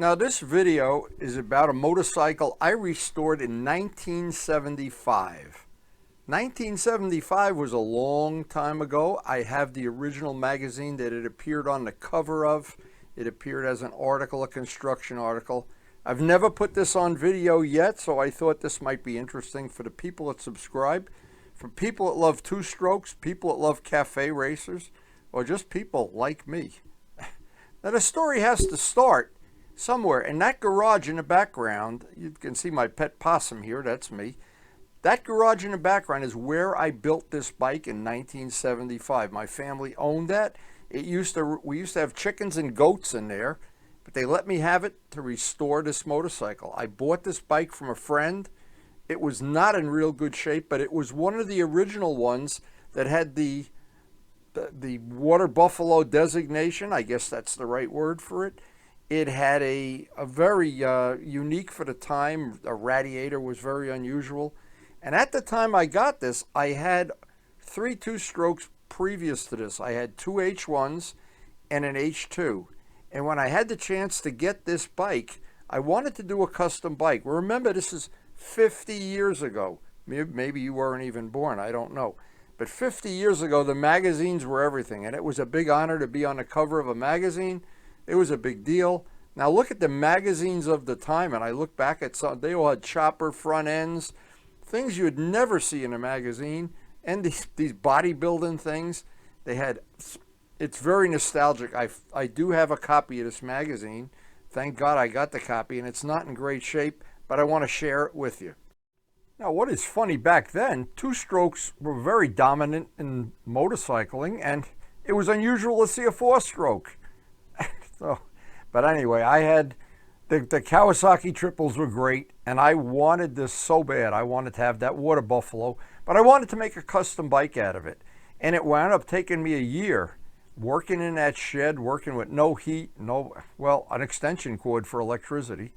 Now this video is about a motorcycle I restored in 1975. 1975 was a long time ago. I have the original magazine that it appeared on the cover of. It appeared as an article, a construction article. I've never put this on video yet, so I thought this might be interesting for the people that subscribe, for people that love two-strokes, people that love cafe racers, or just people like me. Now the story has to start somewhere. In that garage in the background, you can see my pet possum here, that's me. That garage in the background is where I built this bike in 1975. My family owned that. We used to have chickens and goats in there, but they let me have it to restore this motorcycle. I bought this bike from a friend. It was not in real good shape, but it was one of the original ones that had the water buffalo designation. I guess that's the right word for it. It had a very unique for the time. A radiator was very unusual. And at the time I got this, I had 3 two-strokes previous to this. I had 2 H1s and an H2. And when I had the chance to get this bike, I wanted to do a custom bike. Well, remember, this is 50 years ago. Maybe you weren't even born, I don't know. But 50 years ago, the magazines were everything. And it was a big honor to be on the cover of a magazine. It was a big deal. Now look at the magazines of the time, and I look back at some, they all had chopper front ends, things you would never see in a magazine, and these bodybuilding things. They had, it's very nostalgic. I do have a copy of this magazine. Thank God I got the copy, and it's not in great shape, but I want to share it with you. Now what is funny, back then, two-strokes were very dominant in motorcycling, and it was unusual to see a 4-stroke. So, but anyway, I had the Kawasaki triples were great, and I wanted this so bad. I wanted to have that water buffalo, but I wanted to make a custom bike out of it. And it wound up taking me a year working in that shed, working with no heat, an extension cord for electricity.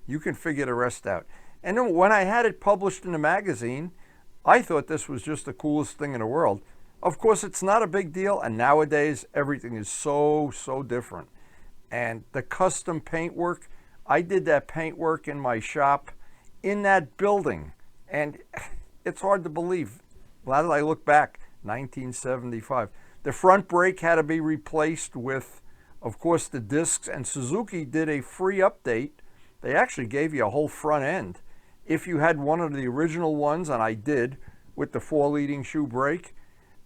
You can figure the rest out. And then when I had it published in the magazine, I thought this was just the coolest thing in the world. Of course, it's not a big deal, and nowadays everything is so different. And the custom paintwork, I did that paintwork in my shop in that building, and it's hard to believe. Now that I look back, 1975. The front brake had to be replaced with, of course, the discs, and Suzuki did a free update. They actually gave you a whole front end. If you had one of the original ones, and I did, with the 4-leading shoe brake,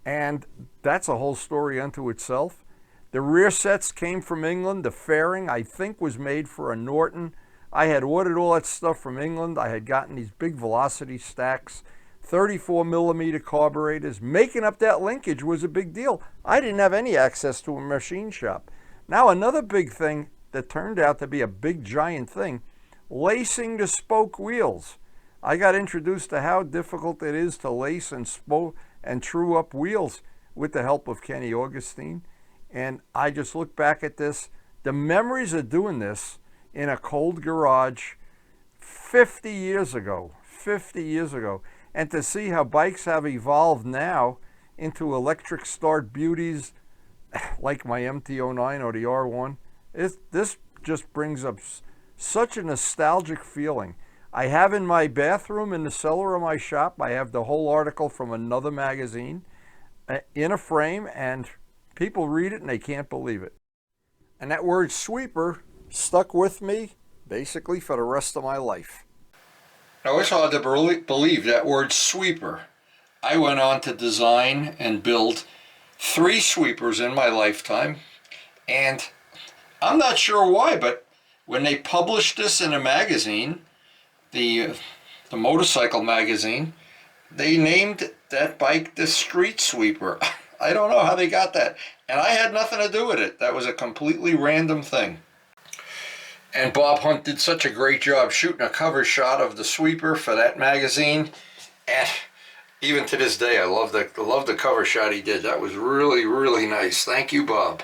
and that's a whole story unto itself. The rear sets came from England. The fairing, I think, was made for a Norton. I had ordered all that stuff from England. I had gotten these big velocity stacks, 34mm carburetors. Making up that linkage was a big deal. I didn't have any access to a machine shop. Now, another big thing that turned out to be a big, giant thing, lacing the spoke wheels. I got introduced to how difficult it is to lace and true up wheels with the help of Kenny Augustine. And I just look back at this, the memories of doing this in a cold garage 50 years ago, and to see how bikes have evolved now into electric start beauties like my MT-09 or the R1. This just brings up such a nostalgic feeling. I have in my bathroom, in the cellar of my shop, I have the whole article from another magazine in a frame, and people read it and they can't believe it. And that word sweeper stuck with me basically for the rest of my life. Now it's hard to believe that word sweeper. I went on to design and build 3 sweepers in my lifetime, and I'm not sure why, but when they published this in a magazine, the motorcycle magazine, they named that bike the Street Sweeper. I don't know how they got that, and I had nothing to do with it. That was a completely random thing. And Bob Hunt did such a great job shooting a cover shot of the sweeper for that magazine, and even to this day I love the cover shot he did. That was really nice. Thank you, Bob.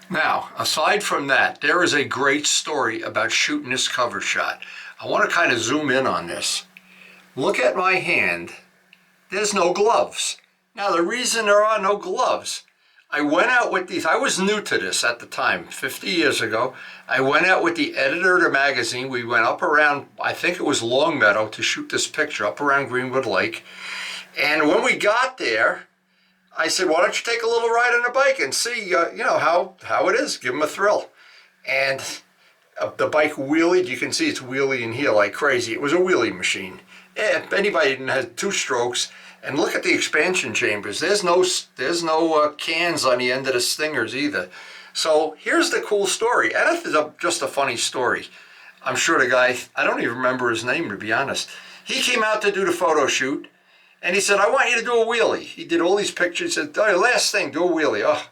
Now, aside from that, there is a great story about shooting this cover shot. I want to kind of zoom in on this. Look at my hand. There's no gloves. Now, the reason there are no gloves, I went out with these. I was new to this at the time, 50 years ago. I went out with the editor of the magazine. We went up around, I think it was Longmeadow, to shoot this picture up around Greenwood Lake. And when we got there, I said, why don't you take a little ride on the bike and see, how it is. Give them a thrill. And the bike wheelied. You can see it's wheeling here like crazy. It was a wheelie machine. If anybody has two strokes, and look at the expansion chambers. There's no cans on the end of the stingers either. So here's the cool story. And it's just a funny story. I'm sure the guy, I don't even remember his name to be honest. He came out to do the photo shoot and he said, I want you to do a wheelie. He did all these pictures. He said, oh, last thing, do a wheelie. Oh,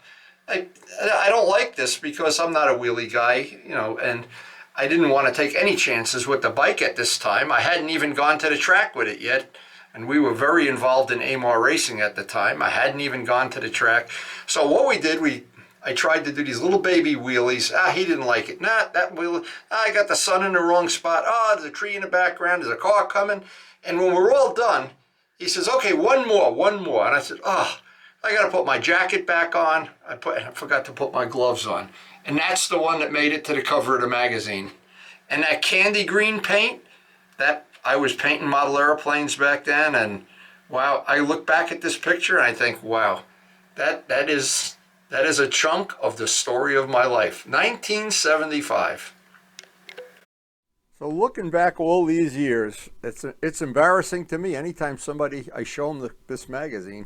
I don't like this because I'm not a wheelie guy, and I didn't want to take any chances with the bike at this time. I hadn't even gone to the track with it yet. And we were very involved in AMAR racing at the time. I hadn't even gone to the track. So what we did, I tried to do these little baby wheelies. He didn't like it. That wheel, I got the sun in the wrong spot. There's a tree in the background. There's a car coming. And when we're all done, he says, okay, one more. And I said, I got to put my jacket back on. I forgot to put my gloves on. And that's the one that made it to the cover of the magazine. And that candy green paint, I was painting model airplanes back then, and wow, I look back at this picture and I think, wow, that is a chunk of the story of my life. 1975. So looking back all these years, it's embarrassing to me anytime I show them this magazine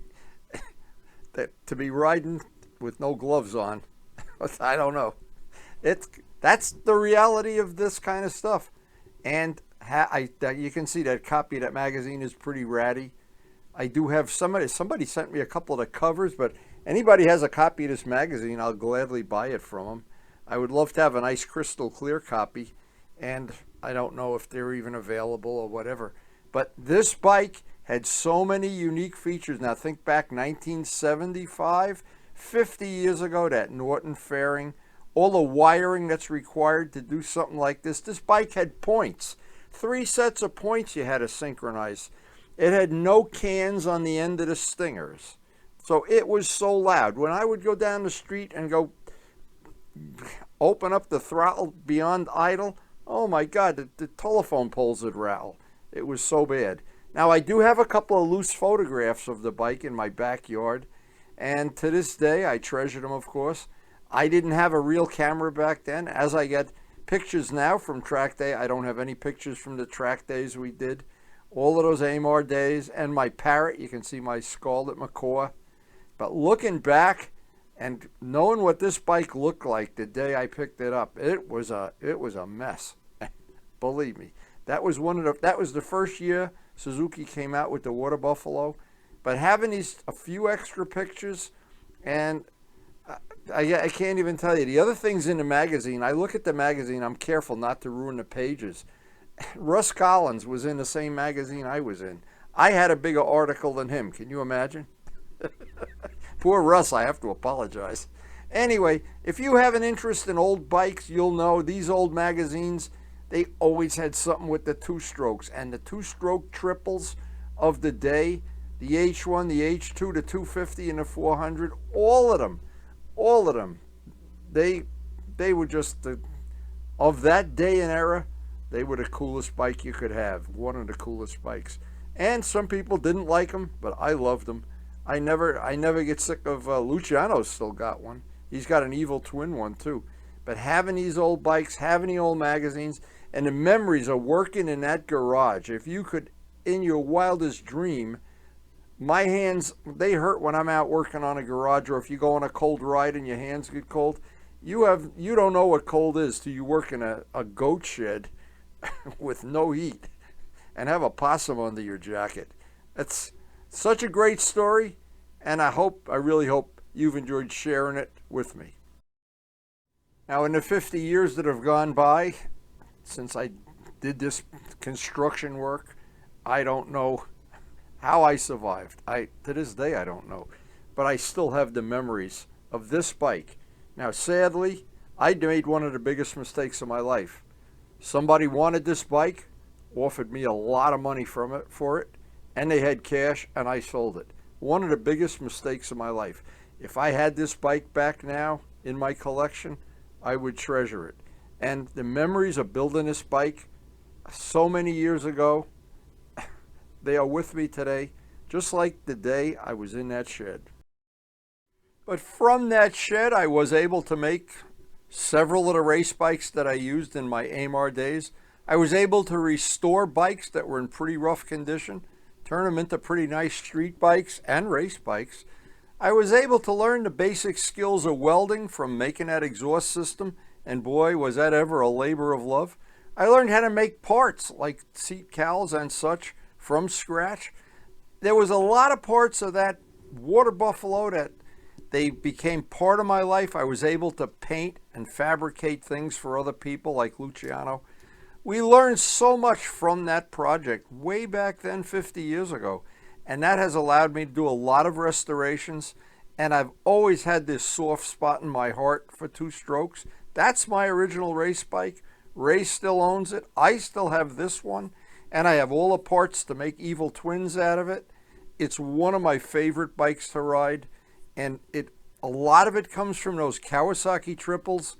that to be riding with no gloves on. I don't know. That's the reality of this kind of stuff. And you can see that copy of that magazine is pretty ratty. I do have somebody sent me a couple of the covers, but anybody has a copy of this magazine, I'll gladly buy it from them. I would love to have a nice crystal clear copy, and I don't know if they're even available or whatever. But this bike had so many unique features. Now think back 1975, 50 years ago, that Norton fairing, all the wiring that's required to do something like this. This bike had points. 3 sets of points you had to synchronize. It had no cans on the end of the stingers. So it was so loud. When I would go down the street and go open up the throttle beyond idle, oh my God, the telephone poles would rattle. It was so bad. Now I do have a couple of loose photographs of the bike in my backyard. And to this day, I treasure them, of course. I didn't have a real camera back then. As I get pictures now from track day, I don't have any pictures from the track days we did. All of those AMAR days, and my Parrot, you can see my Scarlet Macaw. But looking back and knowing what this bike looked like the day I picked it up, it was a mess. Believe me. That was the first year Suzuki came out with the Water Buffalo. But having a few extra pictures, and I can't even tell you. The other things in the magazine, I look at the magazine, I'm careful not to ruin the pages. Russ Collins was in the same magazine I was in. I had a bigger article than him. Can you imagine? Poor Russ, I have to apologize. Anyway, if you have an interest in old bikes, you'll know these old magazines, they always had something with the two strokes. And the two-stroke triples of the day, the H1, the H2, the 250, and the 400, all of them, they were just, of that day and era, they were the coolest bike you could have, one of the coolest bikes. And some people didn't like them, but I loved them. I never get sick of, Luciano's still got one. He's got an Evil Twin one too. But having these old bikes, having the old magazines, and the memories of working in that garage, if you could, in your wildest dream, my hands, they hurt when I'm out working on a garage, or if you go on a cold ride and your hands get cold. You don't know what cold is till you work in a goat shed with no heat and have a possum under your jacket. It's such a great story, and I really hope you've enjoyed sharing it with me. Now, in the 50 years that have gone by since I did this construction work, I don't know how I survived. To this day, I don't know. But I still have the memories of this bike. Now, sadly, I made one of the biggest mistakes of my life. Somebody wanted this bike, offered me a lot of money for it, and they had cash, and I sold it. One of the biggest mistakes of my life. If I had this bike back now in my collection, I would treasure it. And the memories of building this bike so many years ago, they are with me today, just like the day I was in that shed. But from that shed, I was able to make several of the race bikes that I used in my AMAR days. I was able to restore bikes that were in pretty rough condition, turn them into pretty nice street bikes and race bikes. I was able to learn the basic skills of welding from making that exhaust system, and boy, was that ever a labor of love. I learned how to make parts like seat cowls and such from scratch. There was a lot of parts of that Water Buffalo that they became part of my life. I was able to paint and fabricate things for other people like Luciano. We learned so much from that project way back then, 50 years ago. And that has allowed me to do a lot of restorations. And I've always had this soft spot in my heart for two strokes. That's my original race bike. Ray still owns it. I still have this one. And I have all the parts to make evil twins out of it. It's one of my favorite bikes to ride. And a lot of it comes from those Kawasaki triples.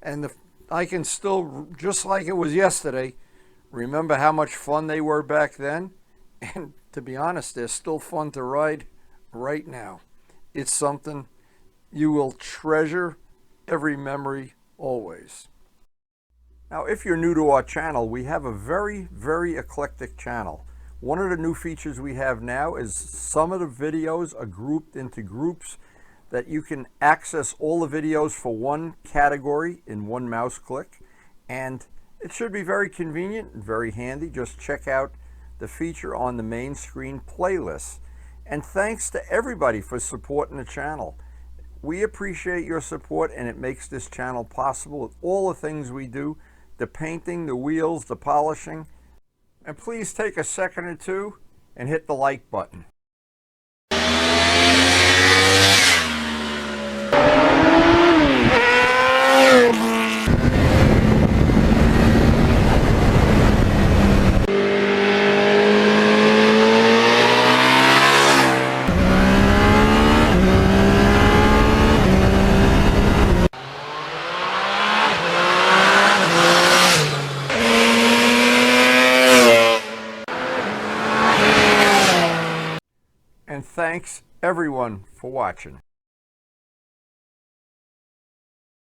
And I can still, just like it was yesterday, remember how much fun they were back then. And to be honest, they're still fun to ride right now. It's something you will treasure every memory always. Now, if you're new to our channel, we have a very, very eclectic channel. One of the new features we have now is some of the videos are grouped into groups that you can access all the videos for one category in one mouse click. And it should be very convenient and very handy. Just check out the feature on the main screen playlist. And thanks to everybody for supporting the channel. We appreciate your support, and it makes this channel possible with all the things we do, the painting, the wheels, the polishing. And please take a second or two and hit the like button. And thanks everyone for watching.